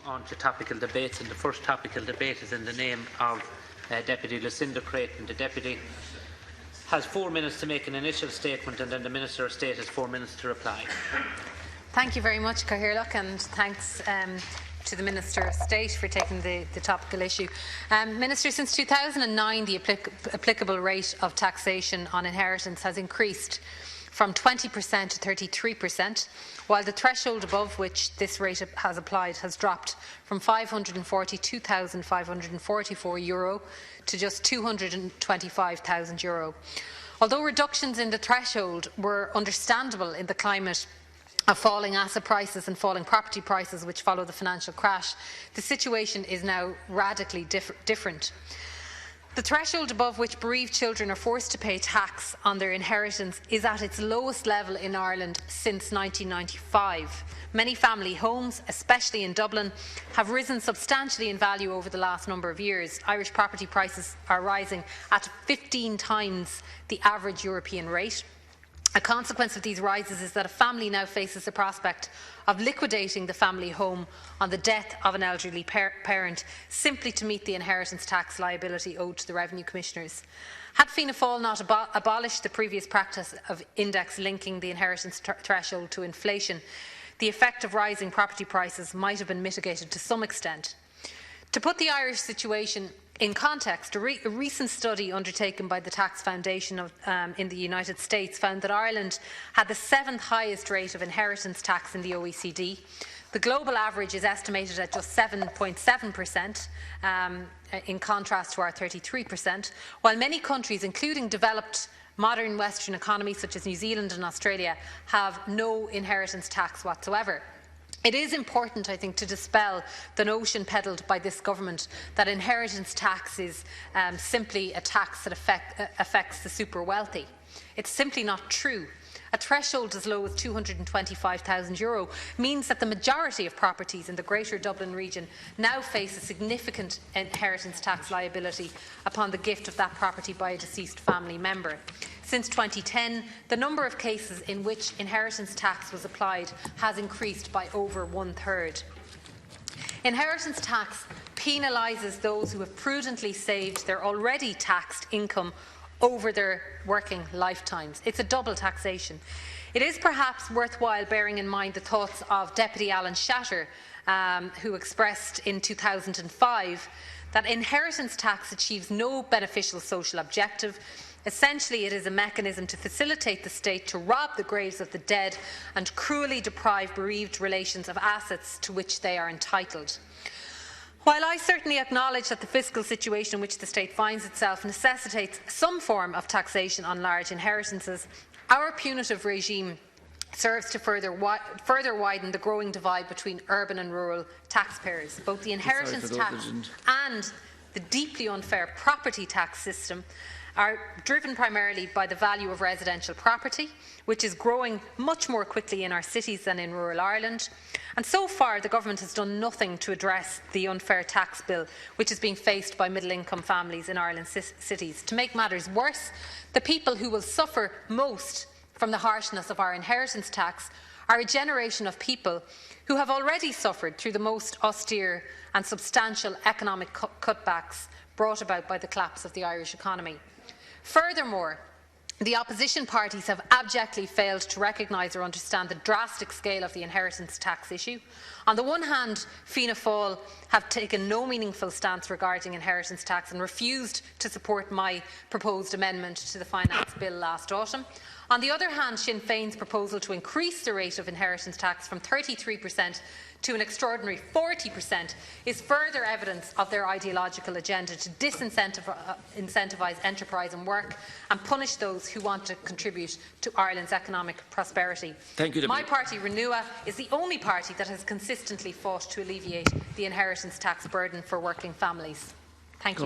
on to topical debates, and the first topical debate is in the name of Deputy Lucinda Creighton. The Deputy has 4 minutes to make an initial statement, and then the Minister of State has 4 minutes to reply. Thank you very much, Cathaoirleach, and thanks to the Minister of State for taking the topical issue. Minister, since 2009, the applicable rate of taxation on inheritance has increased from 20% to 33%, while the threshold above which this rate has applied has dropped from €542,544 to just €225,000. Although reductions in the threshold were understandable in the climate of falling asset prices and falling property prices which follow the financial crash, the situation is now radically different. The threshold above which bereaved children are forced to pay tax on their inheritance is at its lowest level in Ireland since 1995. Many family homes, especially in Dublin, have risen substantially in value over the last number of years. Irish property prices are rising at 15 times the average European rate. A consequence of these rises is that a family now faces the prospect of liquidating the family home on the death of an elderly parent simply to meet the inheritance tax liability owed to the Revenue Commissioners. Had Fianna Fáil not abolished the previous practice of index linking the inheritance threshold to inflation, the effect of rising property prices might have been mitigated to some extent. To put the Irish situation in context, a recent study undertaken by the Tax Foundation in the United States found that Ireland had the 7th highest rate of inheritance tax in the OECD. The global average is estimated at just 7.7%, in contrast to our 33%, while many countries, including developed modern Western economies such as New Zealand and Australia, have no inheritance tax whatsoever. It is important, I think, to dispel the notion peddled by this government that inheritance tax is simply a tax that affects the super wealthy. It's simply not true. A threshold as low as €225,000 means that the majority of properties in the Greater Dublin region now face a significant inheritance tax liability upon the gift of that property by a deceased family member. Since 2010, the number of cases in which inheritance tax was applied has increased by over 1/3. Inheritance tax penalises those who have prudently saved their already taxed income over their working lifetimes. It's a double taxation. It is perhaps worthwhile bearing in mind the thoughts of Deputy Alan Shatter, who expressed in 2005 that inheritance tax achieves no beneficial social objective. Essentially, it is a mechanism to facilitate the state to rob the graves of the dead and cruelly deprive bereaved relations of assets to which they are entitled. While I certainly acknowledge that the fiscal situation in which the state finds itself necessitates some form of taxation on large inheritances, our punitive regime serves to further widen the growing divide between urban and rural taxpayers. Both the inheritance tax and the deeply unfair property tax system are driven primarily by the value of residential property, which is growing much more quickly in our cities than in rural Ireland. And so far, the government has done nothing to address the unfair tax bill, which is being faced by middle-income families in Ireland's cities. To make matters worse, the people who will suffer most from the harshness of our inheritance tax are a generation of people who have already suffered through the most austere and substantial economic cutbacks brought about by the collapse of the Irish economy. Furthermore, the opposition parties have abjectly failed to recognise or understand the drastic scale of the inheritance tax issue. On the one hand, Fianna Fáil have taken no meaningful stance regarding inheritance tax and refused to support my proposed amendment to the finance bill last autumn. On the other hand, Sinn Féin's proposal to increase the rate of inheritance tax from 33% to an extraordinary 40% is further evidence of their ideological agenda to disincentivise enterprise and work and punish those who want to contribute to Ireland's economic prosperity. Thank you, My party, Renua, is the only party that has consistently fought to alleviate the inheritance tax burden for working families. Thank you.